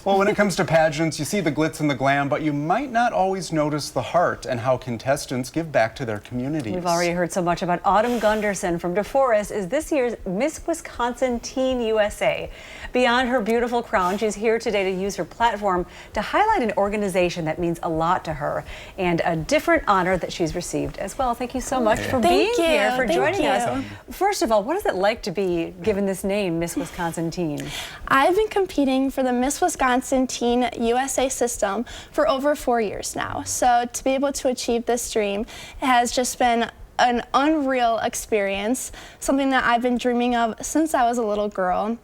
Well, when it comes to pageants, you see the glitz and the glam, but you might not always notice the heart and how contestants give back to their communities. We've already heard so much about Autumn Gunderson from DeForest is this year's Miss Wisconsin Teen USA. Beyond her beautiful crown, she's here today to use her platform to highlight an organization that means a lot to her and a different honor that she's received as well. Thank you so much for being here, for joining us. First of all, what is it like to be given this name, Miss Wisconsin Teen? I've been competing for the Miss Wisconsin Teen USA system for over 4 years now. So to be able to achieve this dream has just been an unreal experience, something that I've been dreaming of since I was a little girl.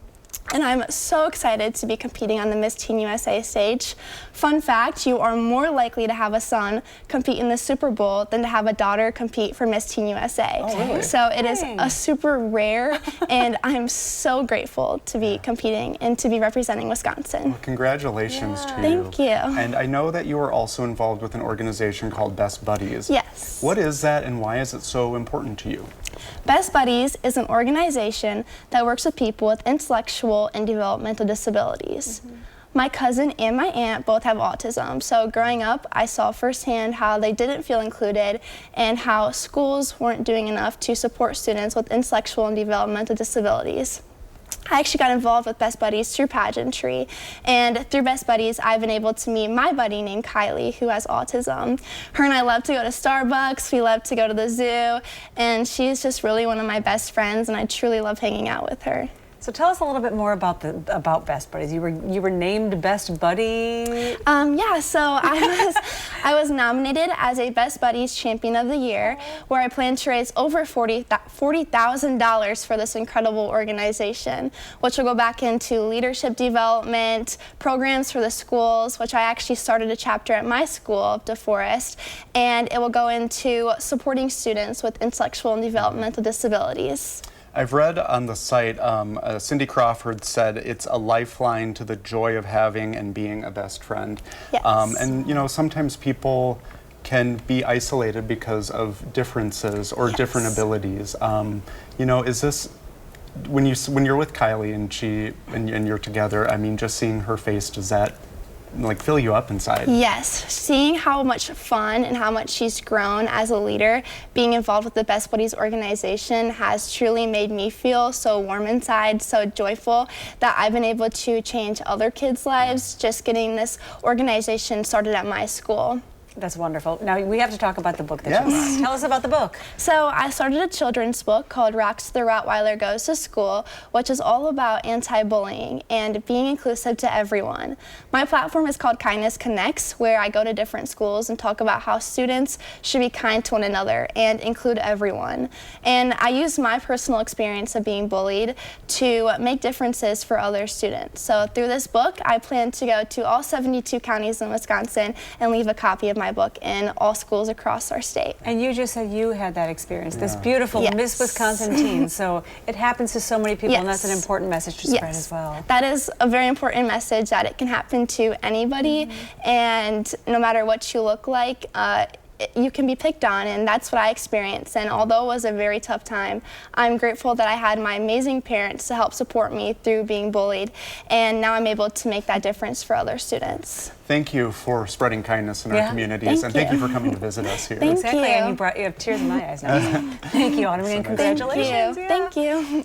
And I'm so excited to be competing on the Miss Teen USA stage. Fun fact, you are more likely to have a son compete in the Super Bowl than to have a daughter compete for Miss Teen USA. Oh, really? So it is a super rare, and I'm so grateful to be competing and to be representing Wisconsin. Well, congratulations to you. Thank you. And I know that you are also involved with an organization called Best Buddies. Yes. What is that and why is it so important to you? Best Buddies is an organization that works with people with intellectual and developmental disabilities. My cousin and my aunt both have autism, so growing up I saw firsthand how they didn't feel included and how schools weren't doing enough to support students with intellectual and developmental disabilities. I actually got involved with Best Buddies through pageantry, and through Best Buddies I've been able to meet my buddy named Kylie who has autism. Her and I love to go to Starbucks, we love to go to the zoo, and she's just really one of my best friends, and I truly love hanging out with her. So tell us a little bit more about Best Buddies. You were named Best Buddy. Yeah, so I was nominated as a Best Buddies Champion of the Year, where I plan to raise over $40,000 for this incredible organization, which will go back into leadership development, programs for the schools, which I actually started a chapter at my school, DeForest, and it will go into supporting students with intellectual and developmental disabilities. I've read on the site, Cindy Crawford said it's a lifeline to the joy of having and being a best friend. Yes. And you know, sometimes people can be isolated because of differences or different abilities. You know, is this, when you're with Kylie and you're together, I mean, just seeing her face, does that like fill you up inside? Yes, seeing how much fun and how much she's grown as a leader, being involved with the Best Buddies organization has truly made me feel so warm inside, so joyful that I've been able to change other kids' lives just getting this organization started at my school. That's wonderful. Now we have to talk about the book that you wrote. Tell us about the book. So I started a children's book called Rocks the Rottweiler Goes to School, which is all about anti-bullying and being inclusive to everyone. My platform is called Kindness Connects, where I go to different schools and talk about how students should be kind to one another and include everyone. And I use my personal experience of being bullied to make differences for other students. So through this book, I plan to go to all 72 counties in Wisconsin and leave a copy of my book in all schools across our state. And you just said you had that experience, this beautiful Miss Wisconsin teen. So it happens to so many people, and that's an important message to spread as well. That is a very important message, that it can happen to anybody, and no matter what you look like, you can be picked on, and that's what I experienced. And although it was a very tough time, I'm grateful that I had my amazing parents to help support me through being bullied, and now I'm able to make that difference for other students. Thank you for spreading kindness in our communities, and thank you for coming to visit us here. Thank you. And you have tears in my eyes now. Thank you, Autumn, and congratulations. Thank you.